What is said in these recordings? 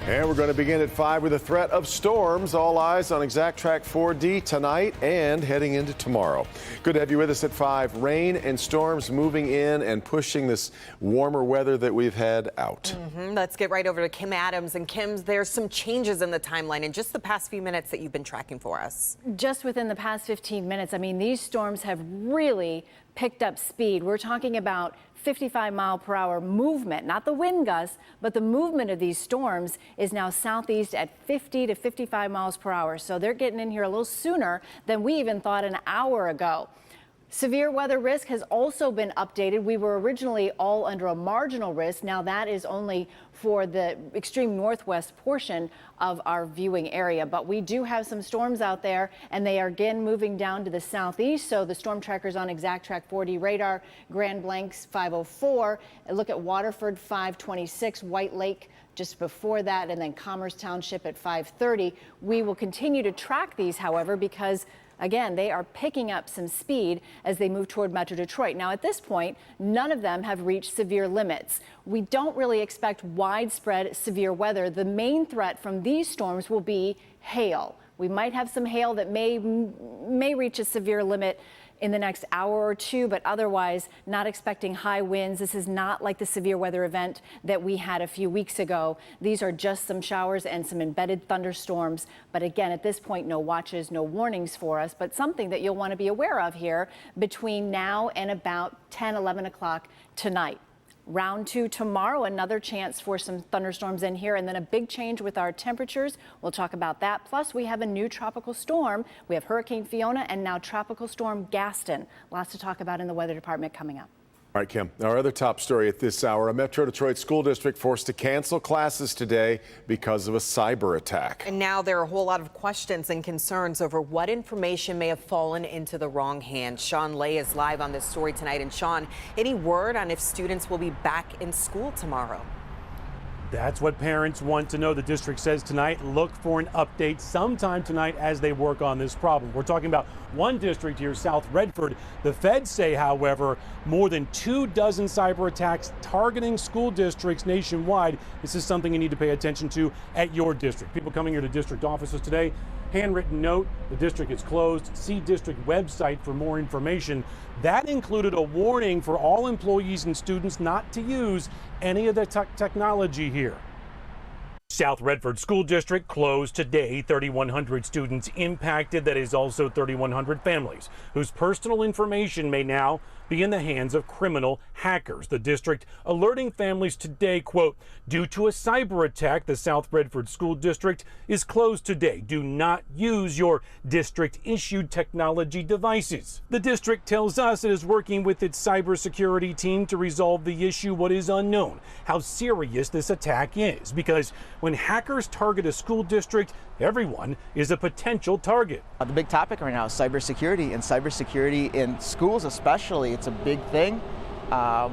And we're going to begin at 5 with a threat of storms. All eyes on Exact Track 4D tonight and heading into tomorrow. Good to have you with us at 5. Rain and storms moving in and pushing this warmer weather that we've had out. Let's get right over to Kim Adams. And Kim, there's some changes in the timeline in just the past few minutes that you've been tracking for us. Just within the past 15 minutes, I mean, these storms have really picked up speed. We're talking about 55-mile-per-hour movement, not the wind gusts, but the movement of these storms is now southeast at 50 to 55 miles per hour. So they're getting in here a little sooner than we even thought an hour ago. Severe weather risk has also been updated. We were originally all under a marginal risk. Now that is only for the extreme northwest portion of our viewing area. But we do have some storms out there, and they are again moving down to the southeast. So the storm trackers on Exact Track 4D radar, Grand Blancs 504. Look at Waterford 526, White Lake just before that, and then Commerce Township at 530. We will continue to track these, however, because again, they are picking up some speed as they move toward Metro Detroit. Now, at this point, none of them have reached severe limits. We don't really expect widespread severe weather. The main threat from these storms will be hail. We might have some hail that may reach a severe limit in the next hour or two, but otherwise not expecting high winds. This is not like the severe weather event that we had a few weeks ago. These are just some showers and some embedded thunderstorms. But again, at this point, no watches, no warnings for us, but something that you'll want to be aware of here between now and about 10, 11 o'clock tonight. Round 2 tomorrow, another chance for some thunderstorms in here, and then a big change with our temperatures. We'll talk about that. Plus, we have a new tropical storm. We have Hurricane Fiona and now Tropical Storm Gaston. Lots to talk about in the Weather Department coming up. All right, Kim, our other top story at this hour, a Metro Detroit school district forced to cancel classes today because of a cyber attack. And now there are a whole lot of questions and concerns over what information may have fallen into the wrong hands. Sean Lay is live on this story tonight. And Sean, any word on if students will be back in school tomorrow? That's what parents want to know. The district says tonight, look for an update sometime tonight as they work on this problem. We're talking about one district here, South Redford. The feds say, however, more than 24 cyber attacks targeting school districts nationwide. This is something you need to pay attention to at your district. People coming here to district offices today, handwritten note, the district is closed. See district website for more information. That included a warning for all employees and students not to use any of the technology here. South Redford School District closed today. 3,100 students impacted. That is also 3,100 families whose personal information may now be in the hands of criminal hackers. The district alerting families today, quote, due to a cyber attack, the South Redford School District is closed today. Do not use your district issued technology devices. The district tells us it is working with its cybersecurity team to resolve the issue. What is unknown, how serious this attack is, because when hackers target a school district, everyone is a potential target. The big topic right now is cybersecurity, and cybersecurity in schools especially. It's a big thing.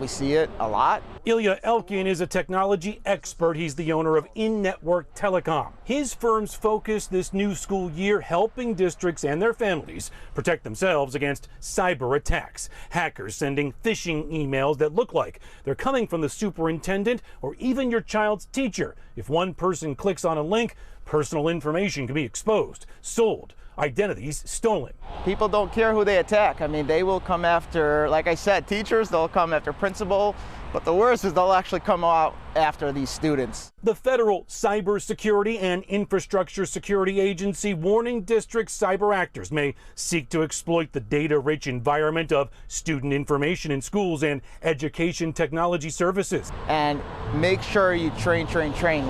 We see it a lot. Ilya Elkin is a technology expert. He's the owner of In-Network Telecom. His firm's focus this new school year helping districts and their families protect themselves against cyber attacks. Hackers sending phishing emails that look like they're coming from the superintendent or even your child's teacher. If one person clicks on a link, personal information can be exposed, sold, identities stolen. People don't care who they attack. I mean, they will come after, like I said, teachers, they'll come after principal, but the worst is they'll actually come out after these students. The Federal Cybersecurity and Infrastructure Security Agency warning districts cyber actors may seek to exploit the data-rich environment of student information in schools and education technology services. And make sure you train.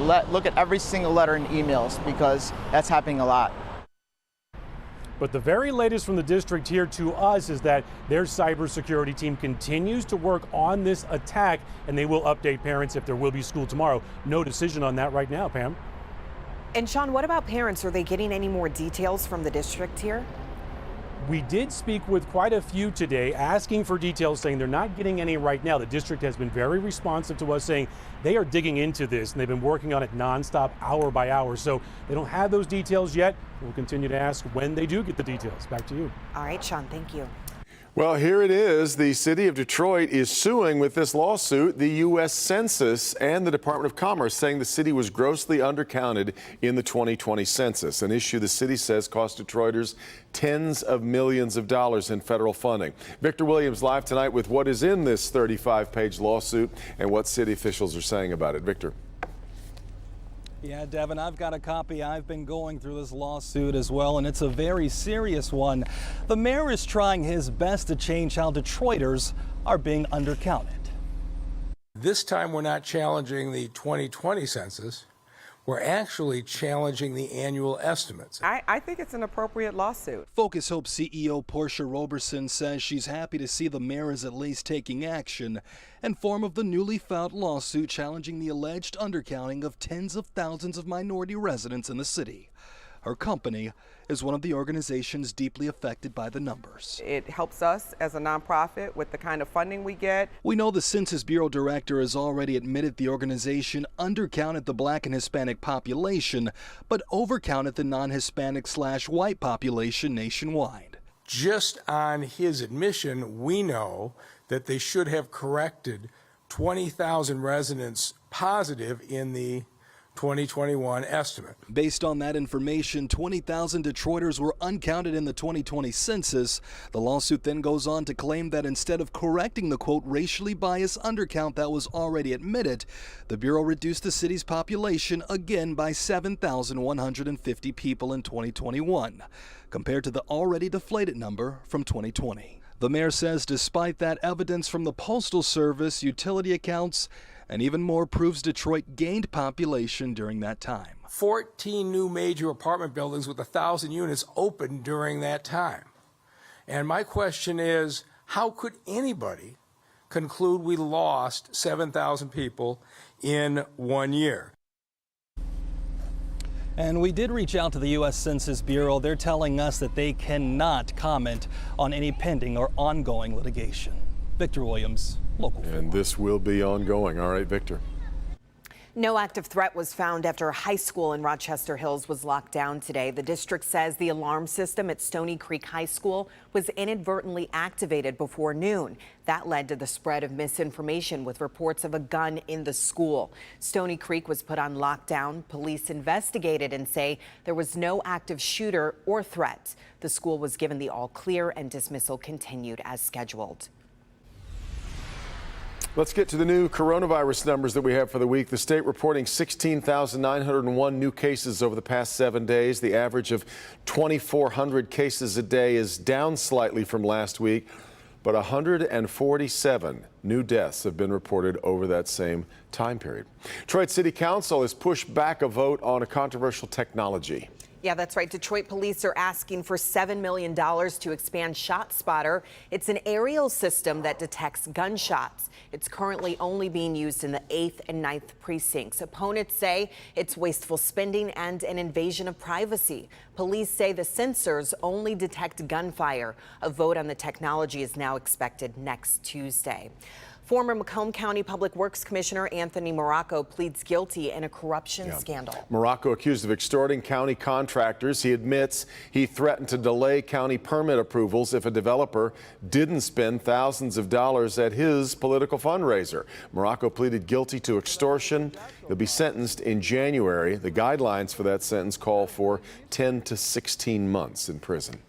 Look at every single letter in emails, because that's happening a lot. But the very latest from the district here to us is that their cybersecurity team continues to work on this attack, and they will update parents if there will be school tomorrow. No decision on that right now, Pam. And Sean, what about parents? Are they getting any more details from the district here? We did speak with quite a few today asking for details, saying they're not getting any right now. The district has been very responsive to us, saying they are digging into this and they've been working on it nonstop, hour by hour. So they don't have those details yet. We'll continue to ask when they do get the details. Back to you. All right, Sean, thank you. Well, here it is. The city of Detroit is suing with this lawsuit the U.S. Census and the Department of Commerce, saying the city was grossly undercounted in the 2020 census, an issue the city says cost Detroiters tens of millions of dollars in federal funding. Victor Williams live tonight with what is in this 35-page lawsuit and what city officials are saying about it. Victor. Yeah, Devin, I've got a copy. I've been going through this lawsuit as well, and it's a very serious one. The mayor is trying his best to change how Detroiters are being undercounted. This time we're not challenging the 2020 census. We're actually challenging the annual estimates. I think it's an appropriate lawsuit. Focus Hope CEO Portia Roberson says she's happy to see the mayor is at least taking action in form of the newly filed lawsuit challenging the alleged undercounting of tens of thousands of minority residents in the city. Her company is one of the organizations deeply affected by the numbers. It helps us as a nonprofit with the kind of funding we get. We know the Census Bureau director has already admitted the organization undercounted the Black and Hispanic population, but overcounted the non-Hispanic/white population nationwide. Just on his admission, we know that they should have corrected 20,000 residents positive in the 2021 estimate. Based on that information, 20,000 Detroiters were uncounted in the 2020 census. The lawsuit then goes on to claim that instead of correcting the quote racially biased undercount that was already admitted, the Bureau reduced the city's population again by 7,150 people in 2021, compared to the already deflated number from 2020. The mayor says despite that evidence from the Postal Service, utility accounts, and even more proves Detroit gained population during that time. 14 new major apartment buildings with 1,000 units opened during that time. And my question is, how could anybody conclude we lost 7,000 people in 1 year? And we did reach out to the U.S. Census Bureau. They're telling us that they cannot comment on any pending or ongoing litigation. Victor Williams, Local 4. And this will be ongoing. All right, Victor. No active threat was found after a high school in Rochester Hills was locked down today. The district says the alarm system at Stony Creek High School was inadvertently activated before noon. That led to the spread of misinformation with reports of a gun in the school. Stony Creek was put on lockdown. Police investigated and say there was no active shooter or threat. The school was given the all clear and dismissal continued as scheduled. Let's get to the new coronavirus numbers that we have for the week. The state reporting 16,901 new cases over the past 7 days. The average of 2,400 cases a day is down slightly from last week, but 147 new deaths have been reported over that same time period. Detroit City Council has pushed back a vote on a controversial technology. Yeah, that's right. Detroit police are asking for $7 million to expand ShotSpotter. It's an aerial system that detects gunshots. It's currently only being used in the 8th and 9th precincts. Opponents say it's wasteful spending and an invasion of privacy. Police say the sensors only detect gunfire. A vote on the technology is now expected next Tuesday. Former Macomb County Public Works Commissioner Anthony Morocco pleads guilty in a corruption scandal. Morocco accused of extorting county contractors. He admits he threatened to delay county permit approvals if a developer didn't spend thousands of dollars at his political fundraiser. Morocco pleaded guilty to extortion. He'll be sentenced in January. The guidelines for that sentence call for 10 to 16 months in prison.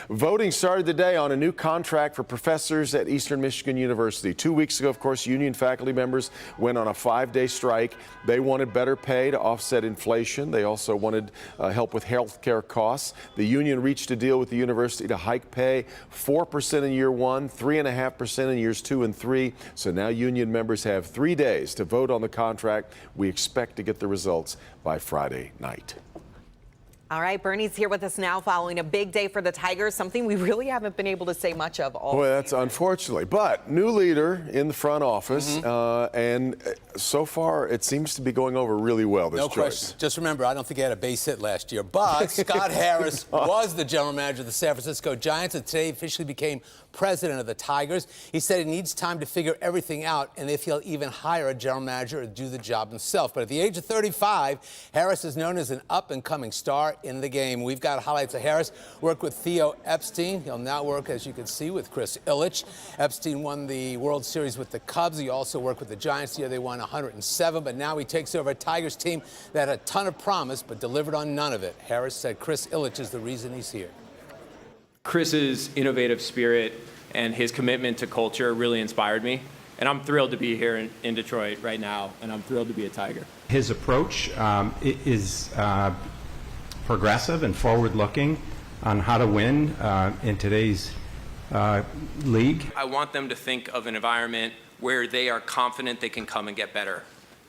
Voting started today on a new contract for professors at Eastern Michigan University. 2 weeks ago, of course, union faculty members went on a 5-day strike. They wanted better pay to offset inflation. They also wanted help with health care costs. The union reached a deal with the university to hike pay 4% in year 1, 3.5% in years 2 and 3. So now union members have 3 days to vote on the contract. We expect to get the results by Friday night. All right, Bernie's here with us now following a big day for the Tigers, something we really haven't been able to say much of all Well, that's season. unfortunately. But new leader in the front office, and so far it seems to be going over really well this No choice. question. Just remember, I don't think he had a base hit last year. But Scott Harris was the general manager of the San Francisco Giants and today officially became president of the Tigers. He said he needs time to figure everything out and if he'll even hire a general manager or do the job himself. But at the age of 35, Harris is known as an up-and-coming star. in the game. We've got highlights of Harris worked with Theo Epstein. He'll now work, as you can see, with Chris Ilitch. Epstein won the World Series with the Cubs. He also worked with the Giants the year they won 107, but now he takes over a Tigers team that had a ton of promise but delivered on none of it. Harris said Chris Ilitch is the reason he's here. Chris's innovative spirit and his commitment to culture really inspired me. And I'm thrilled to be here in Detroit right now, and I'm thrilled to be a Tiger. His approach is progressive and forward-looking on how to win in today's league. I want them to think of an environment where they are confident they can come and get better.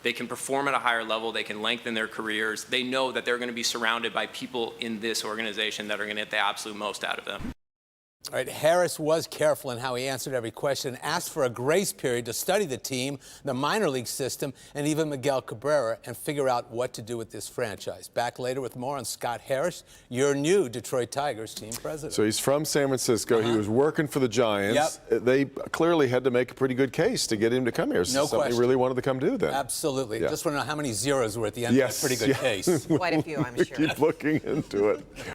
They can perform at a higher level. They can lengthen their careers. They know that they're going to be surrounded by people in this organization that are going to get the absolute most out of them. All right, Harris was careful in how he answered every question, asked for a grace period to study the team, the minor league system, and even Miguel Cabrera, and figure out what to do with this franchise. Back later with more on Scott Harris, your new Detroit Tigers team president. So he's from San Francisco. He was working for the Giants. They clearly had to make a pretty good case to get him to come here. No question. He really wanted to come do that. Absolutely. Yeah. Just want to know how many zeros were at the end of that pretty good case. Quite a few, I'm sure. Keep looking into it.